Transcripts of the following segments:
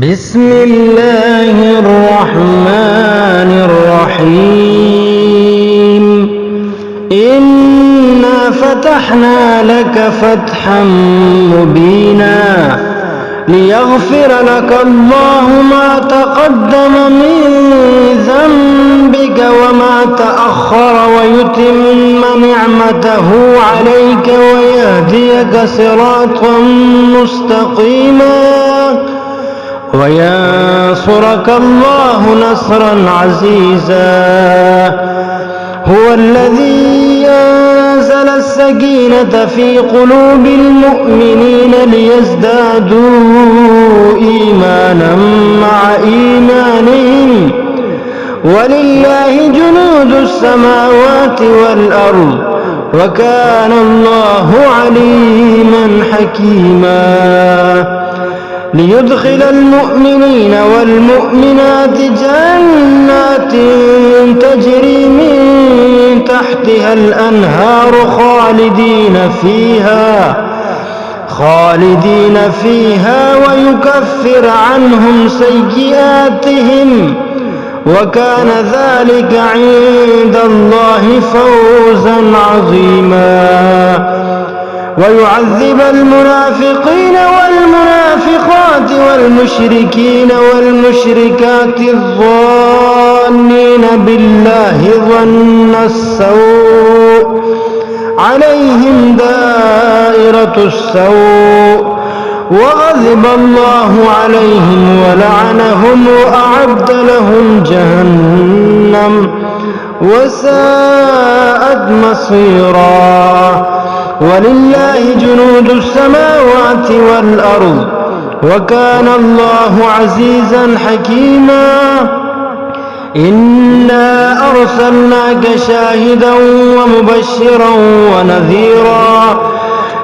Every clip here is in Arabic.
بسم الله الرحمن الرحيم إنا فتحنا لك فتحا مبينا ليغفر لك الله ما تقدم من ذنبك وما تأخر ويتم نعمته عليك ويهديك صراطا مستقيما وينصرك الله نصرا عزيزا. هو الذي أنزل السكينة في قلوب المؤمنين ليزدادوا إيمانا مع إيمانهم ولله جنود السماوات والأرض وكان الله عليما حكيما. ليدخل المؤمنين والمؤمنات جنات تجري من تحتها الأنهار خالدين فيها ويكفر عنهم سيئاتهم وكان ذلك عند الله فوزا عظيما. ويعذب المنافقين والمنافقات والمشركين والمشركات الظانين بالله ظن السوء عليهم دائرة السوء وغضب الله عليهم ولعنهم وأعد لهم جهنم وساءت مصيرا. ولله جنود السماوات والأرض وكان الله عزيزا حكيما. إنا أرسلناك شاهدا ومبشرا ونذيرا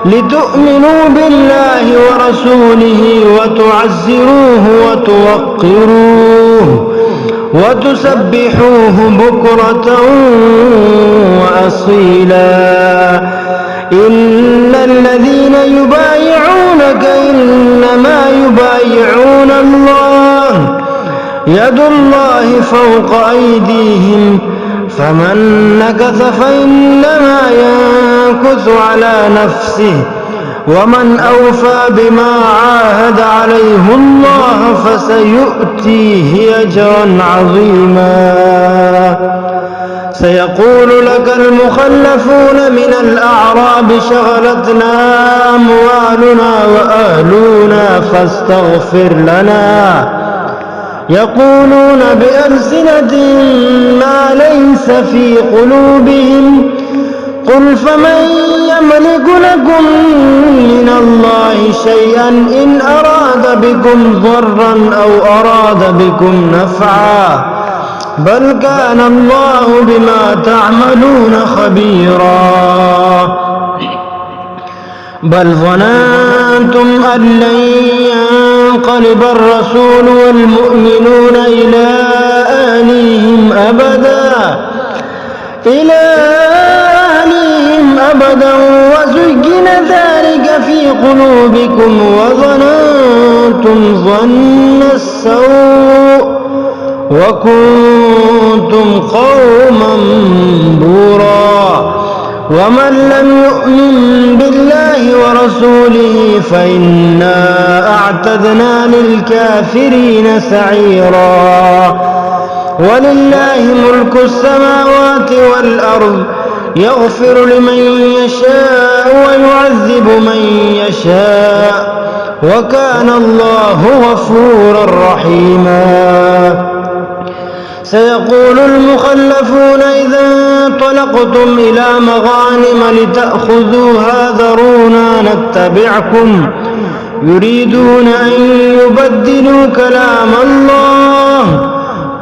لتؤمنوا بالله ورسوله وتعزروه وتوقروه وتسبحوه بكرة وأصيلا. إن الذين يبايعونك إنما يبايعون الله يد الله فوق أيديهم فمن نكث فإنما ينكث على نفسه ومن أوفى بما عاهد عليه الله فسيؤتيه أجرا عظيما. سيقول لك المخلفون من الأعراب شغلتنا أموالنا وأهلنا فاستغفر لنا يقولون بألسنتهم ما ليس في قلوبهم قل فمن يملك لكم من الله شيئا إن أراد بكم ضرا أو أراد بكم نفعا بل كان الله بما تعملون خبيرا. بل ظننتم أن لن ينقلب الرسول والمؤمنون إلى أهليهم أبدا وزين ذلك في قلوبكم وظننتم ظن السوء وكنتم قوما بورا. ومن لم يؤمن بالله ورسوله فإنا أعتدنا للكافرين سعيرا. ولله ملك السماوات والأرض يغفر لمن يشاء ويعذب من يشاء وكان الله غفورا رحيما. سيقول المخلفون إذا انطلقتم إلى مغانم لتأخذوها ذرونا نتبعكم يريدون أن يبدلوا كلام الله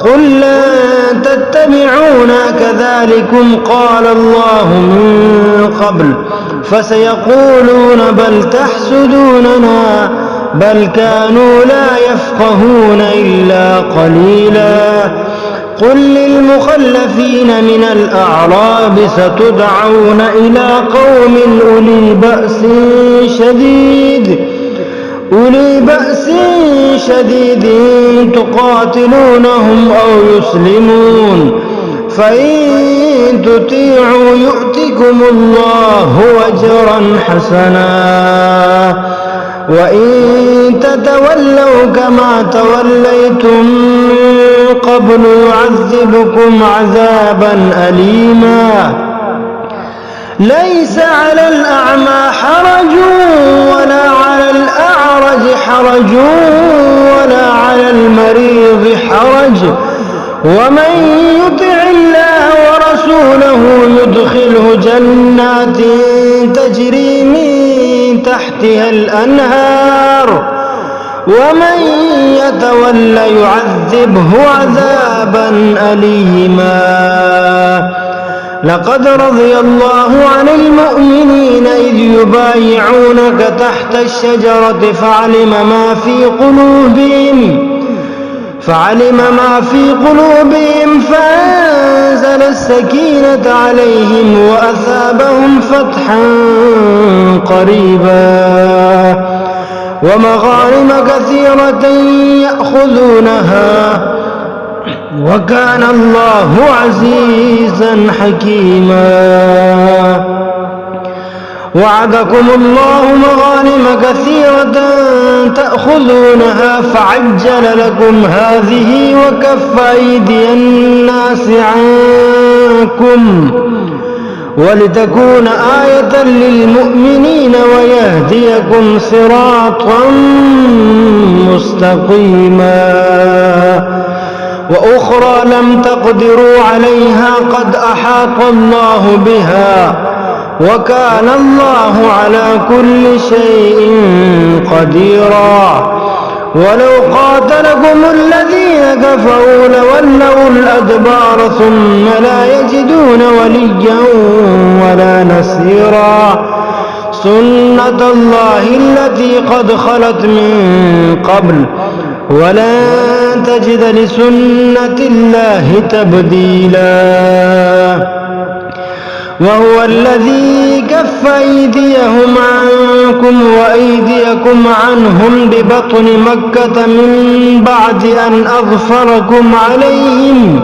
قل لن تتبعونا كذلكم قال الله من قبل فسيقولون بل تحسدوننا بل كانوا لا يفقهون إلا قليلا. قل للمخلفين من الأعراب ستدعون إلى قوم أولي بأس شديد أولي بأس شديد تقاتلونهم أو يسلمون فإن تطيعوا يؤتكم الله أجرا حسنا وإن تتولوا كما توليتم من قبل يعذبكم عذابا أليما ليس على الأعمى حرج ولا على الأعرج حرج ولا على المريض حرج ومن يطع الله ورسوله يدخله جنات تجري من تحتها الأنهار ومن يتول يعذبه عذابا أليما لقد رضي الله عن المؤمنين إذ يبايعونك تحت الشجرة فعلم ما في قلوبهم فأنزل السكينة عليهم وأثابهم فتحا قريبا ومغانم كثيرة يأخذونها وكان الله عزيزا حكيما وعدكم الله مغانم كثيرة تأخذونها فعجل لكم هذه وكف أيدي الناس عنكم ولتكون آية للمؤمنين ويهديكم صراطا مستقيما وأخرى لم تقدروا عليها قد أحاط الله بها وكان الله على كل شيء قديرا ولو قاتلكم الذين كفروا لولوا الأدبار ثم لا يجدون وليا ولا نصيرا سنة الله التي قد خلت من قبل ولن تجد لسنة الله تبديلا وهو الذي كف أيديهم عنكم وأيديكم عنهم ببطن مكة من بعد أن أظفركم عليهم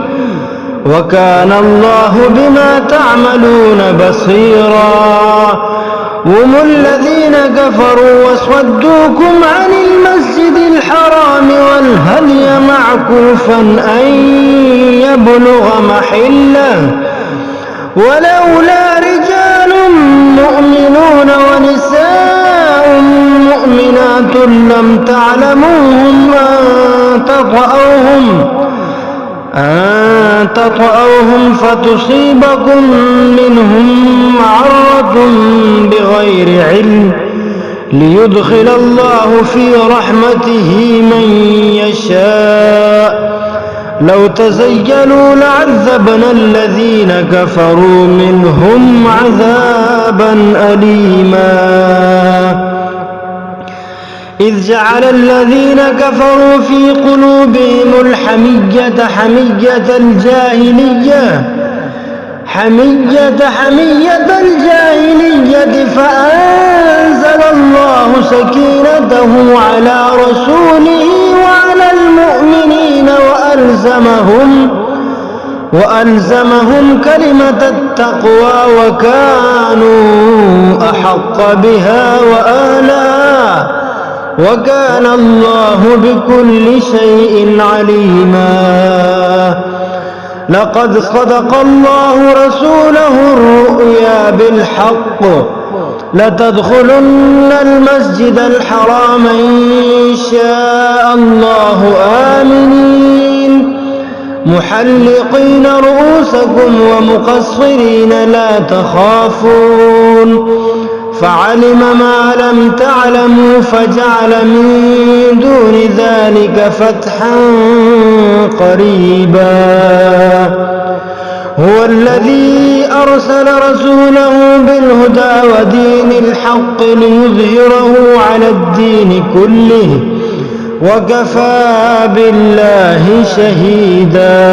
وكان الله بما تعملون بصيرا هم الذين كفروا وصدوكم عن المسجد الحرام والهدي معكوفا أن يبلغ محله ولولا رجال مؤمنون ونساء مؤمنات لم تعلموهم أن تطؤوهم فتصيبكم منهم معرة بغير علم ليدخل الله في رحمته من يشاء لو تزيلوا لعذبنا الذين كفروا منهم عذابا أليما إذ جعل الذين كفروا في قلوبهم الحمية حمية الجاهلية فأنزل الله سكينته على رسوله وعلى المؤمنين وألزمهم كلمة التقوى وكانوا أحق بها وأهلها وكان الله بكل شيء عليما لقد صدق الله رسوله الرؤيا بالحق لتدخلن المسجد الحرام إن شاء الله آمنين محلقين رؤوسكم ومقصرين لا تخافون فعلم ما لم تعلموا فجعل من دون ذلك فتحا قريبا هو الذي أرسل رسوله بالهدى ودين الحق ليظهره على الدين كله وكفى بالله شهيدا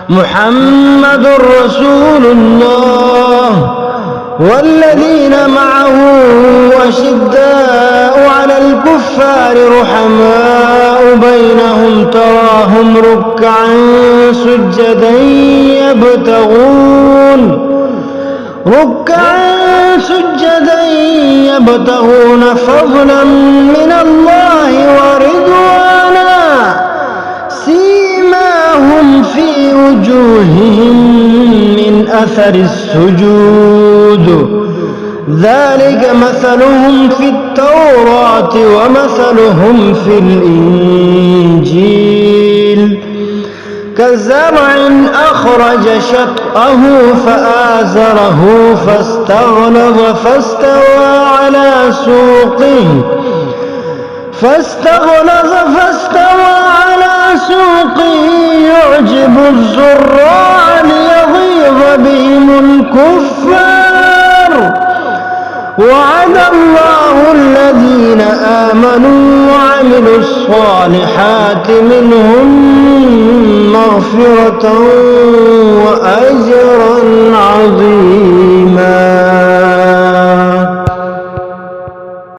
محمد رسول الله والذين معه أشداء على الكفار رحماء بينهم تراهم ركعا سجدا يبتغون فضلا من الله ورضوانا سيماهم في وجوههم من أثر السجود ذلك مثلهم في التوراة ومثلهم في الإنجيل كزرع أخرج شطأه فآزره فاستغلظ فاستوى على سوقه يعجب الزراع ليغيظ بهم الكفار وعد الله الذين آمنوا وعملوا الصالحات منهم مغفرة وأجرا